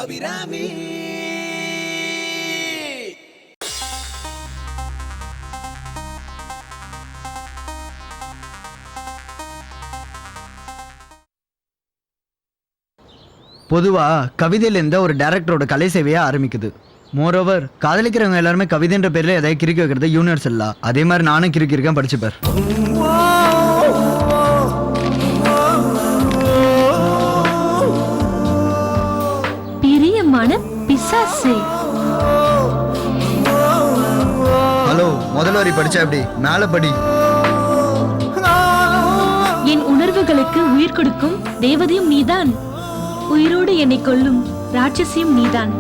அபிராமி. பொதுவாக கவிதையிலேருந்து ஒரு டேரக்டரோட கலை சேவையை ஆரம்பிக்குது. மோரோவர் காதலிக்கிறவங்க எல்லாருமே கவிதைன்ற பேரில் எதாவது கிறுக்கி வைக்கிறது யூனிவர்ஸ் இல்ல. அதே மாதிரி நானும் கிறுக்கிருக்கேன், படிச்சுப்பார். பிரியமான பிசாசே. ஹலோ, முதல் வரி படிச்சா எப்படி? மேல படி. என் உணர்வுகளுக்கு உயிர் கொடுக்கும் தேவதையும் நீதான், உயிரோடு என்னை கொல்லும் ராட்சசியும் நீதான்.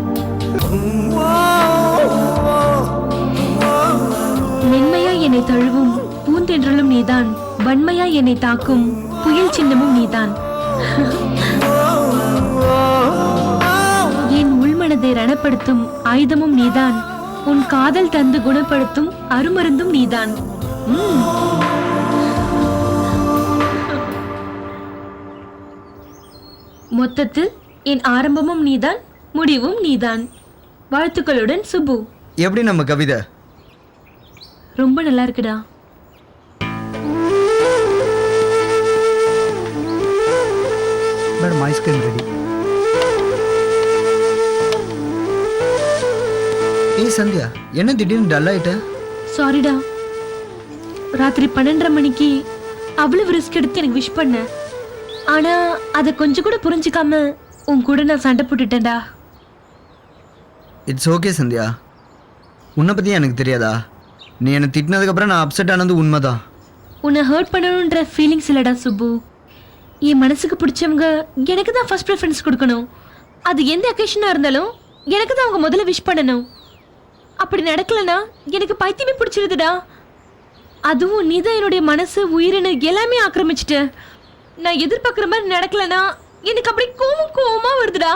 மென்மையாய் என்னை தழுவும் பூந்தென்றலும் நீதான், வன்மையாய் என்னை தாக்கும் புயல் சின்னமும் நீதான். என் உள்மனதை ரணப்படுத்தும் ஆயுதமும் நீதான், உன் காதல் தந்து குணப்படுத்தும் அருமருந்தும் நீதான். மொத்தத்தில் என் ஆரம்பமும் நீதான், முடிவும் நீதான். வாழ்த்துக்களுடன் சுபு. எப்படி நம்ம கவிதை? ரொம்ப நல்லா இருக்குடா. Madam, ice cream ready. ஏய் சந்தியா, என்ன திடீர்னு டல் ஆயிட்ட? சாரிடா, ராத்திரி 12:30 மணிக்கு அவ்வளவு ரிஸ்க் எடுத்து எனக்கு விஷ் பண்ண. ஆனா அதை கொஞ்சம் கூட புரிஞ்சுக்காம உன் கூட நான் சண்டை போட்டுட்டேன்டா. இட்ஸ் ஓகே சந்தியா, உன்னை பற்றி எனக்கு தெரியாதா? நீ என்னை திட்டினதுக்கப்புறம் நான் அப்செட் ஆனது உண்மைதான். உன்னை ஹர்ட் பண்ணணுன்ற ஃபீலிங்ஸ் இல்லடா சுப்பு. என் மனசுக்கு பிடிச்சவங்க எனக்கு தான் ஃபர்ஸ்ட் ப்ரிஃபரன்ஸ் கொடுக்கணும். அது எந்த அக்கேஷனாக இருந்தாலும் எனக்கு தான் அவங்க முதல்ல விஷ் பண்ணணும். அப்படி நடக்கலைன்னா எனக்கு பைத்தியமே பிடிச்சிருதுடா. அதுவும் நீ தான் என்னுடைய மனசு உயிரினு எல்லாமே ஆக்கிரமிச்சிட்ட. நான் எதிர்பார்க்குற மாதிரி நடக்கலைன்னா எனக்கு அப்படி கோவமா வருதுடா.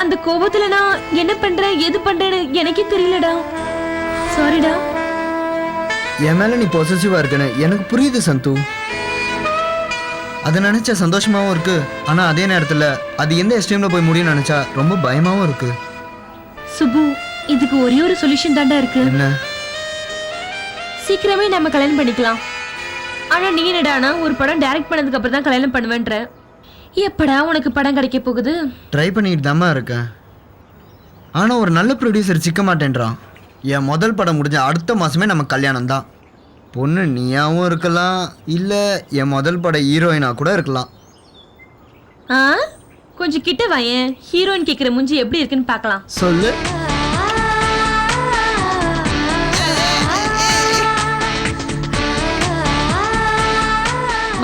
அந்த கோபத்துல நான் என்ன பண்றேன் எது பண்றேன்னு எனக்கே தெரியலடா. சாரிடா. என் மேல நீ பொசசிவா இருக்குன்னு எனக்கு புரியுது சந்து. அதை நினைச்சா சந்தோஷமாவும் இருக்கு, ஆனா அதே நேரத்துல அது எந்த எக்ஸ்ட்ரீம்ல போய் முடியும்னு நினைச்சா ரொம்ப பயமாவும் இருக்கு. சுபு, இதுக்கு ஒரே ஒரு சொல்யூஷன் தாண்டா இருக்கு. என்ன? சீக்கிரமே நம்ம கல்யாணம் பண்ணிக்கலாம். ஆனா நீ என்னடானா ஒரு படம் டைரக்ட் பண்ணதுக்கு அப்புறம் தான் கல்யாணம் பண்ணுவேன்ற. எப்படா உனக்கு படம் கிடைக்க போகுது? ட்ரை பண்ணிட்டு தாம்மா இருக்கேன். ஆனா ஒரு நல்ல ப்ரொடியூசர் சிக்க மாட்டேன்றான். என் முதல் படம் முடிஞ்ச அடுத்த மாசமே நம்ம கல்யாணம் தான். பொண்ணு நீயாவும் இருக்கலாம், இல்ல என் முதல் பட ஹீரோயினா கூட இருக்கலாம். கொஞ்சம் கிட்ட வாயேன், ஹீரோயின் கேக்குற மூஞ்சி எப்படி இருக்குன்னு பார்க்கலாம். சொல்லு.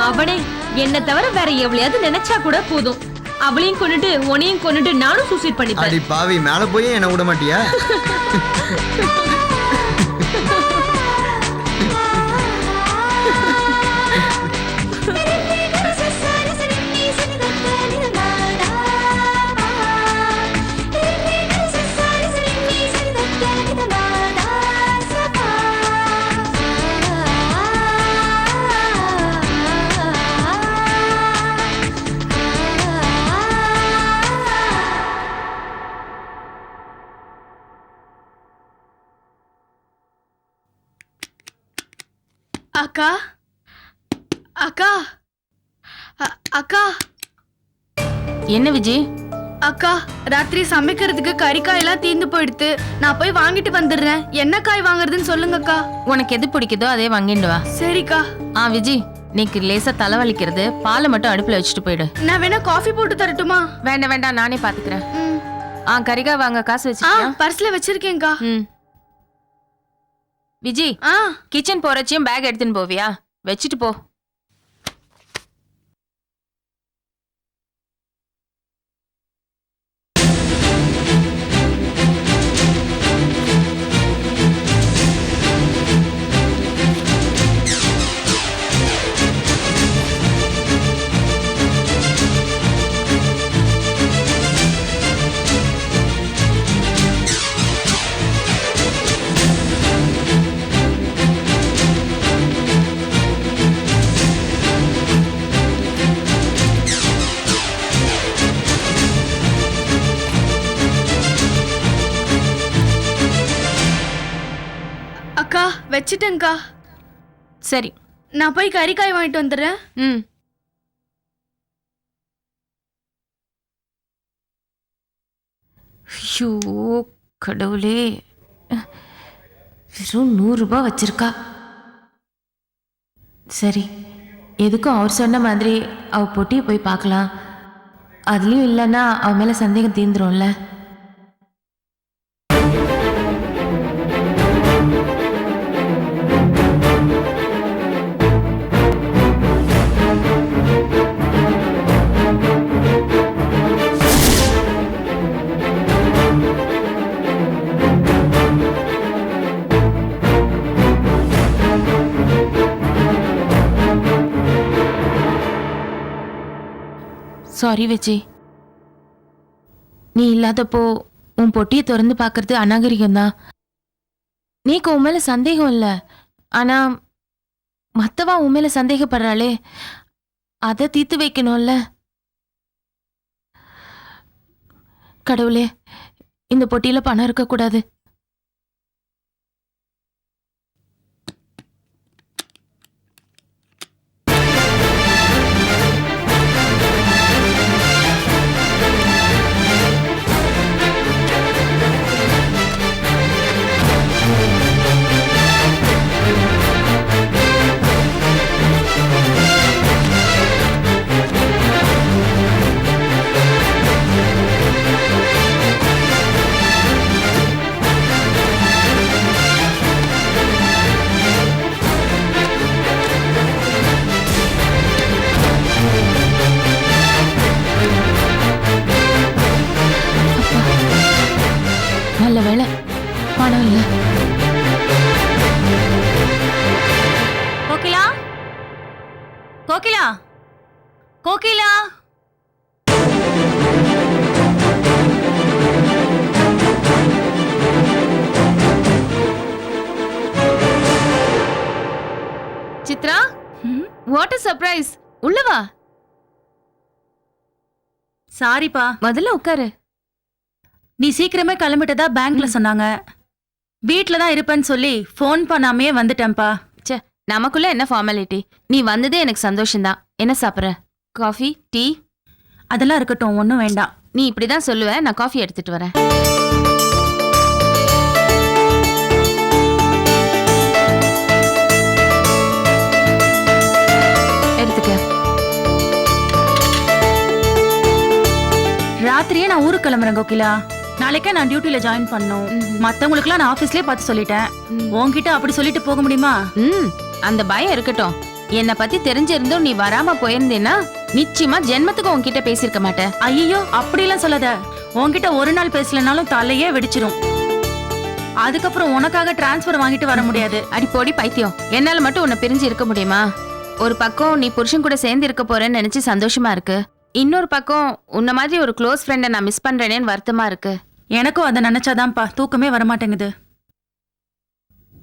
அவனே என்ன தவிர வேற எவ்வளையாவது நினைச்சா கூட போதும், அவளையும் கொண்டுட்டு உனையும் கொண்டுட்டு நானும் சூசைட் பண்ணிப்பேன். அடி பாவி, மேல போய் என்ன விட மாட்டியா? அக்கா அக்கா அக்கா. என்ன விஜய்? அக்கா, ராத்திரி சமைக்கிறதுக்கு கறிக்காயெல்லாம் தீந்து போயிடுத்து. நான் போய் வாங்கிட்டு வந்துடுறேன். என்ன காய் வாங்குறதுன்னு சொல்லுங்க அக்கா. உனக்கு எது பிடிக்குதோ அதே வாங்கிட்டு வா. சரிக்கா. விஜய், நீக்கு லேசா தலைவலிக்கிறது, பாலை மட்டும் அடுப்புல வச்சுட்டு போயிடு. நான் வேணா காஃபி போட்டு தரட்டுமா? வேண்டாம் வேண்டாம், நானே பாத்துக்கிறேன். கறிக்காய் வாங்க காசு வச்சிருக்கியா? பர்ஸ்ல வச்சிருக்கேன்க்கா. விஜய், கிச்சன் போறச்சியும் பேக் எடுத்துன்னு போவியா? வச்சுட்டு போ. வச்சிட்டேங்க்கா. சரி. நான் போய் கறிக்காய் வாங்கிட்டு வந்துடுறேன். ம். ஐயோ கடவுளே, வெறும் 100 ரூபாய் வச்சிருக்கா. சரி, எதுக்கும் அவர் சொன்ன மாதிரி அவ பொட்டியை போய் பார்க்கலாம். அதுலயும் இல்லைன்னா அவ மேல சந்தேகம் தீந்துரும்ல. சாரி விஜய், நீ இல்லாதப்போ உன் பொட்டியை திறந்து பார்க்கறது அநாகரிகம் தான். நீக்கு உன் மேல சந்தேகம் இல்லை, ஆனா மத்தவா உன் மேல சந்தேகப்படுறாளே, அதை தீர்த்து வைக்கணும்ல. கடவுளே, இந்த பொட்டியில பணம் இருக்கக்கூடாது. நல்ல வேளை பணம் இல்லை. Kokila, Kokila, Kokila. Chitra, what a surprise. உள்ள வா. சாரிப்பா, முதல்ல உட்காரு. நீ சீக்கிரமே கிளம்பிட்டதா பேங்க்ல சொன்னாங்க. வீட்ல தான் இருப்பேன்னு சொல்லி ஃபோன் பண்ணாமே வந்துட்டேன்ப்பா. ச்சே, நமக்குள்ள என்ன ஃபார்மாலிட்டி. நீ வந்ததே எனக்கு சந்தோஷம்தான். என்ன சாப்பிட்ற? Coffee, tea? அதெல்லாம் இருக்கட்டும், ஒன்றும் வேண்டாம். நீ இப்படிதான் சொல்லுவ. நான் காஃபி எடுத்துட்டு வரேன். எடுத்துக்க. ராத்திரியே நான் ஊருக்கு கிளம்புறேன் கோகிலா. நாளைக்கே நான் டியூட்டில ஜாயின் பண்ணணும். மத்தவங்களுக்குலாம் நான் ஆபீஸ்லயே பார்த்து சொல்லிட்டேன். உன்கிட்ட அப்படி சொல்லிட்டு போக முடியுமா? அந்த பயம் இருக்கட்டும். என்னை பத்தி தெரிஞ்சிருந்தும் நீ வராம போயிருந்தேன்னா நிச்சயமா ஜென்மத்துக்கு உன்கிட்ட பேசியிருக்க மாட்டேன். ஐயோ, அப்படிலாம் சொல்லாத. உன்கிட்ட ஒரு நாள் பேசலனாலும் தலையே வெடிச்சிரும். அதுக்கப்புறம் உனக்காக டிரான்ஸ்ஃபர் வாங்கிட்டு வர முடியாது. அடி போடி பைத்தியம், என்னால மட்டும் உன்னை பிரிஞ்சு இருக்க முடியுமா? ஒரு பக்கம் நீ புருஷன் கூட சேர்ந்து இருக்க போறேன்னு நினைச்சு சந்தோஷமா இருக்கு. இன்னொரு பக்கம் உன்ன மாதிரி ஒரு க்ளோஸ் ஃப்ரெண்டை நான் மிஸ் பண்றேனேன்னு வருத்தமா இருக்கு. எனக்கும் அதை நினைச்சாதான்ப்பா தூக்கமே வரமாட்டேங்குது.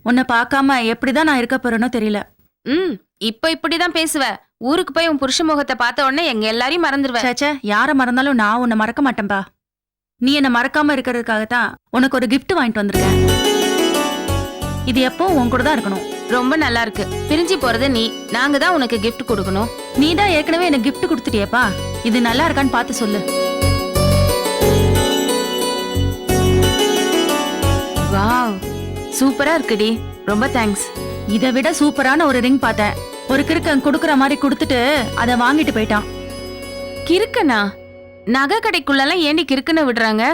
உன்னை பார்க்காம எப்படிதான் நான் இருக்க போறேனோ தெரியல. இப்ப இப்படிதான் பேசுவ. ஊருக்கு போய் உன் புருஷ முகத்தை பார்த்த உடனே எங்க எல்லாரையும் மறந்துடுவேன். சேச்சே, யாரை மறந்தாலும் நான் உன்னை மறக்க மாட்டேன்பா. நீ என்னை மறக்காம இருக்கிறதுக்காகத்தான் உனக்கு ஒரு gift வாங்கிட்டு வந்திருக்கேன். இது எப்போ உன் கூட தான் இருக்கணும். ரொம்ப நல்லா இருக்கு. பிரிஞ்சு போறது நீ, நாங்க தான் உனக்கு gift கொடுக்கணும். நீ தான் ஏற்கனவே எனக்கு gift கொடுத்துட்டியேப்பா. இது நல்லா இருக்கான்னு பார்த்து சொல்லு. வாவ், சூப்பரா இருக்குடி. ரொம்ப தேங்க்ஸ். இதை விட சூப்பரான ஒரு ரிங் பார்த்தேன். ஒரு கிறுக்கன் கொடுக்குற மாதிரி கொடுத்துட்டு அதை வாங்கிட்டு போயிட்டான். கிறுக்கனா? நகை கடைக்குள்ளெல்லாம் ஏண்டி கிறுக்குன்னு விடுறாங்க?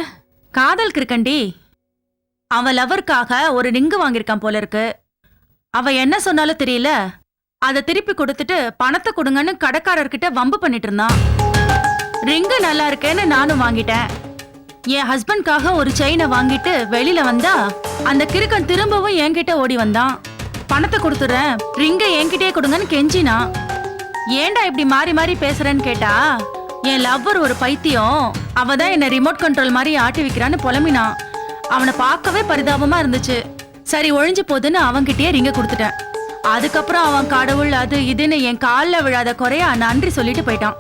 காதல் கிறுக்கண்டி. அவன் லவருக்காக ஒரு ரிங்கு வாங்கியிருக்கான் போல இருக்கு. அவ என்ன சொன்னாலும் தெரியல, அதை திருப்பி கொடுத்துட்டு பணத்தை கொடுங்கன்னு கடைக்காரர்கிட்ட வம்பு பண்ணிட்டு இருந்தான். ரிங்கு நல்லா இருக்கேன்னு நானும் வாங்கிட்டேன். என் ஹஸ்பண்ட்காக ஒரு செயினை வாங்கிட்டு வெளியில வந்தா அந்த கிறுக்கன் திரும்பவும் என்கிட்ட ஓடி வந்தான். பணத்தை கொடுத்துறேன், ரிங்கை என்கிட்டயே கொடுங்கன்னு கெஞ்சினா. ஏண்டா இப்படி மாறி மாறி பேசுறேன்னு கேட்டா, என் லவ்வர் ஒரு பைத்தியம், அவதான் என்ன ரிமோட் கண்ட்ரோல் மாதிரி ஆட்டி வைக்கிறான்னு புலம்பினான். அவனை பார்க்கவே பரிதாபமா இருந்துச்சு. சரி ஒழிஞ்சு போதுன்னு அவன்கிட்டயே ரிங்க கொடுத்துட்டேன். அதுக்கப்புறம் அவன் கடவுள் அது இதுன்னு என் காலில் விழாத குறையா நன்றி சொல்லிட்டு போயிட்டான்.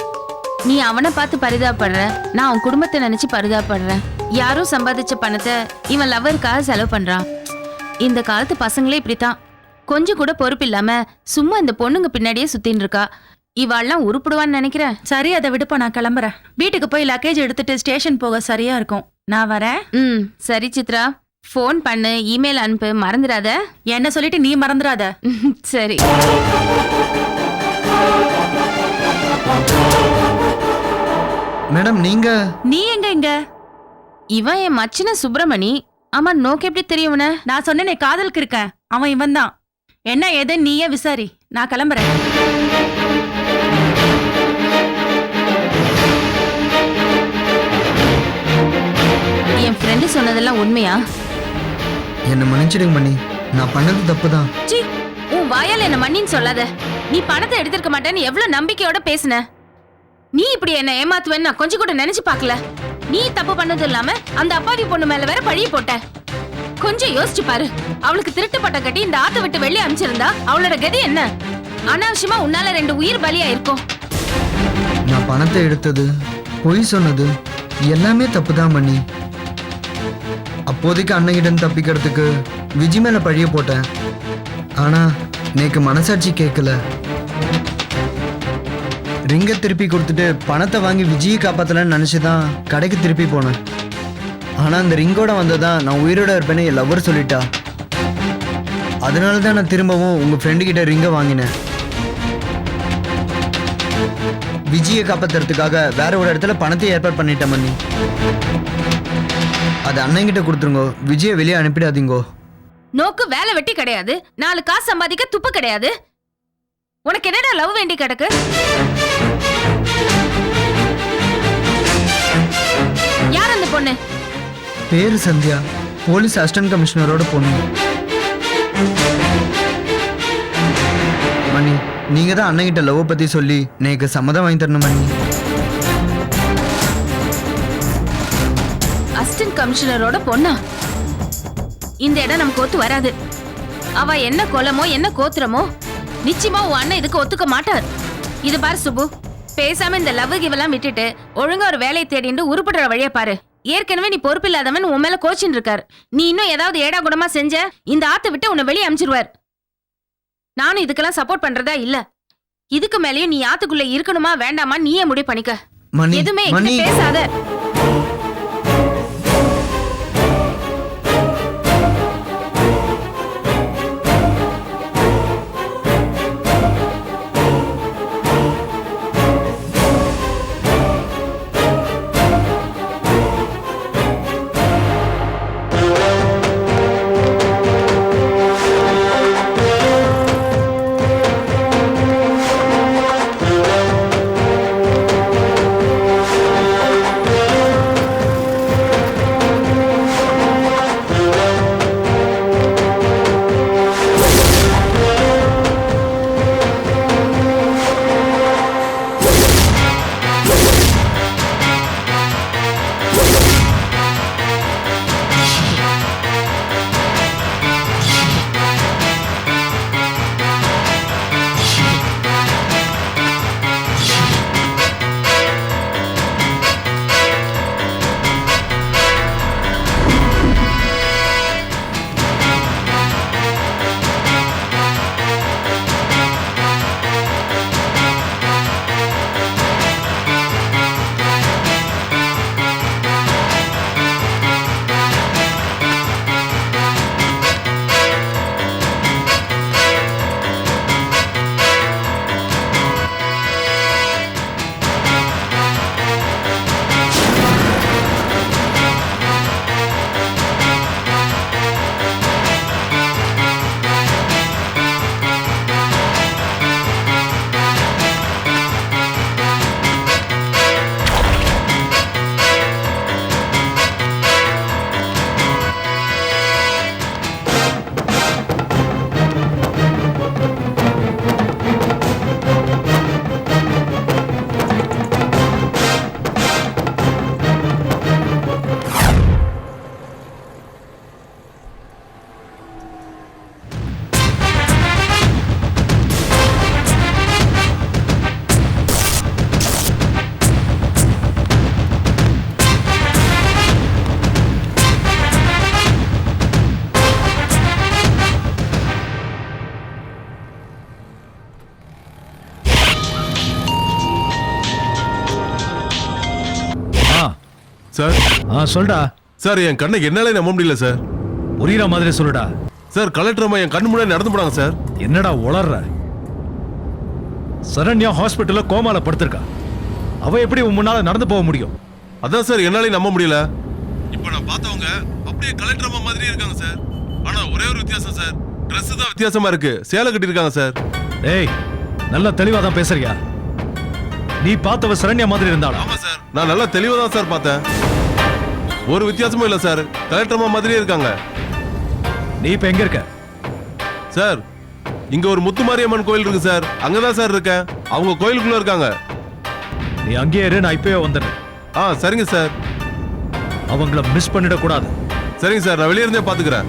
நீ அவனை பார்த்து பரிதாபப்படுற, நான் உன் குடும்பத்தை நினைச்சு பரிதாபப்படுறேன். யாரும் சம்பாதிச்ச பணத்தை இவன் லவ்வருக்காக செலவு பண்றான். இந்த காலத்து பசங்களே இப்படித்தான். கொஞ்சம் கூட பொறுப்பு இல்லாம சும்மா இந்த பொண்ணுங்க பின்னாடியே சுத்தின்னு இருக்கா. இவாள்லாம் உருப்பிடுவான்னு நினைக்கிறேன். சரி, அதை விடுப்பா, நான் கிளம்புறேன். வீட்டுக்கு போய் லக்கேஜ் எடுத்துட்டு ஸ்டேஷன் போக சரியா இருக்கும். நான் வரேன். ம் சரி சித்ரா, ஃபோன் பண்ணு, இமெயில் அனுப்பு, மறந்துடாத. என்ன சொல்லிட்டு நீ மறந்துடாத. சரி. மேடம் நீங்க நீ எங்க இங்க? இவன் என் மச்சின சுப்பிரமணி. ஆமா, நோக்கு எப்படி தெரியும்ன? நான் சொன்னேனே காதலுக்கு இருக்கேன், அவன் இவன் தான். என்ன ஏது நீயே விசாரி, நான் கிளம்புறேன். என் ஃப்ரெண்டு சொன்னதெல்லாம் உண்மையா? என்னை மன்னிச்சிடுங்க மணி, நான் பண்ணது தப்பு தான். சி, உன் வாயால் என்ன மண்ணின்னு சொல்லாத. நீ பணத்தை எடுத்திருக்க மாட்டேன்னு எவ்வளவு நம்பிக்கையோட பேசுன. நீ இப்படி என்ன ஏமாத்துவேன்னு நான் கொஞ்சம் கூட நினைச்சு பார்க்கல. நீ தப்பு பண்ணது இல்லாம அந்த அப்பாவி பொண்ணு மேல வேற பழிய போட்ட. கொஞ்சம் யோசிச்சு பாரு. அவளுக்கு திருட்டு பட்டம் கட்டி இந்த ஆத்த விட்டு வெளியே அனுப்பிச்சிருந்தா அவளோட கதி என்ன? அனாவசியமா உன்னால 2 உயிர் பலியா இருக்கும். நான் பணத்தை எடுத்தது, பொய் சொன்னது எல்லாமே தப்பு தான் மணி. அப்போதைக்கு அண்ணகிட்ட தப்பிக்கிறதுக்கு விஜி மேல பழிய போட்டேன். ஆனா எனக்கு மனசாட்சி கேட்கல. ரிங்கை திருப்பி கொடுத்துட்டு பணத்தை வாங்கி விஜயை காப்பாத்தலன்னு நினைச்சுதான் கடைக்கு திருப்பி போனேன். ஆனா அந்த ரிங்கோட வந்ததான் நான் உயிரோட இருப்பேன்னு என் லவ்வர் சொல்லிட்டா. அதனால தான் நான் திரும்பவும் உங்க ஃப்ரெண்டு கிட்ட ரிங்கை வாங்கினேன். விஜயை காப்பாத்துறதுக்காக வேற ஒரு இடத்துல பணத்தை ஏற்பாடு பண்ணிட்டேன் மணி. அது அண்ணன்கிட்ட கொடுத்துருங்கோ, விஜயை வெளியே அனுப்பிடாதீங்கோ. நோக்கு வேலை வெட்டி கிடையாது, 4 காசு சம்பாதிக்க துப்பு கிடையாது. உனக்கு என்னடா லவ் வேண்டி கிடக்கு? யார் அந்த பொண்ணு? பேரு சந்தியா, போலீஸ் அசிஸ்டன்ட் கமிஷனரோட பொண்ணு. மணி, நீங்க தான் அண்ணன்கிட்ட லவ் பத்தி சொல்லி எனக்கு சம்மதம் வாங்கி தரணும் மணி. அசிஸ்டன்ட் கமிஷனரோட பொண்ணா? இந்த இடம் நமக்கு ஒத்து வராது. அவ என்ன கொலமோ என்ன கோத்திரமோ நிச்சயமா உன் அண்ணன் இதுக்கு ஒத்துக்க மாட்டார். இது பாரு சுப்பு, பேசாம இந்த லவ் கிவெல்லாம் விட்டுட்டு ஒழுங்கா ஒரு வேலையை தேடிட்டு உருப்படுற வழியை பாரு. ஏற்கனவே நீ பொறுப்பு இல்லாதவன் உன் மேல கோச்சின்னு இருக்காரு. நீ இன்னும் ஏதாவது ஏடா குடமா செஞ்ச இந்த ஆத்தை விட்டு உன்னை வெளியே அனுப்பிச்சிருவார். நானும் இதுக்கெல்லாம் சப்போர்ட் பண்றதா இல்ல. இதுக்கு மேலேயும் நீ ஆத்துக்குள்ள இருக்கணுமா வேண்டாமா நீயே முடிவு பண்ணிக்க. மணி, எதுவுமே மணி. என்கிட்ட பேசாத. சார் சொல்டா. சார் என் கண்ணை என்னாலே நம்ப முடியல சார். புரியுற மாதிரி சொல்லுடா. சார் கலெக்டர் அம்மா என் கண்ணு முன்னாடி நடந்து போனாங்க சார். என்னடா உளர்ற? சரண்யா ஹாஸ்பிட்டல்ல கோமால படுத்திருக்கா. அவ எப்படி உன் முன்னால நடந்து போக முடியும்? அதான் சார் என்னாலே நம்ப முடியல. இப்போ நான் பார்த்தவங்க அப்படியே கலெக்டர் அம்மா மாதிரியே இருக்காங்க சார். ஆனா ஒரே ஒரு வித்தியாசம் சார், Dress தான் வித்தியாசமா இருக்கு. சேலை கட்டி இருக்காங்க சார். ஏய், நல்ல தெளிவா தான் பேசுறியா? நீ பார்த்தவ சரண்யா மாதிரி இருந்தாளா? ஆமா சார், நான் நல்லா தெளிவா தான் சார் பார்த்தேன். ஒரு வித்தியாசமும் இல்ல சார், கலெக்டர் அம்மா மாதிரியே இருக்காங்க. நீ இப்ப எங்க இருக்க? சார் இங்க ஒரு முத்துமாரியம்மன் கோயில் இருக்கு சார், அங்கதான் சார் இருக்கேன். அவங்க கோயிலுக்குள்ள இருக்காங்க. நீ அங்கேயே இரு, நான் இப்பவே வந்துடுறேன். சரிங்க சார். அவங்கள மிஸ் பண்ணிட கூடாது. சரிங்க சார், நான் வெளியே இருந்தே பாத்துக்கிறேன்.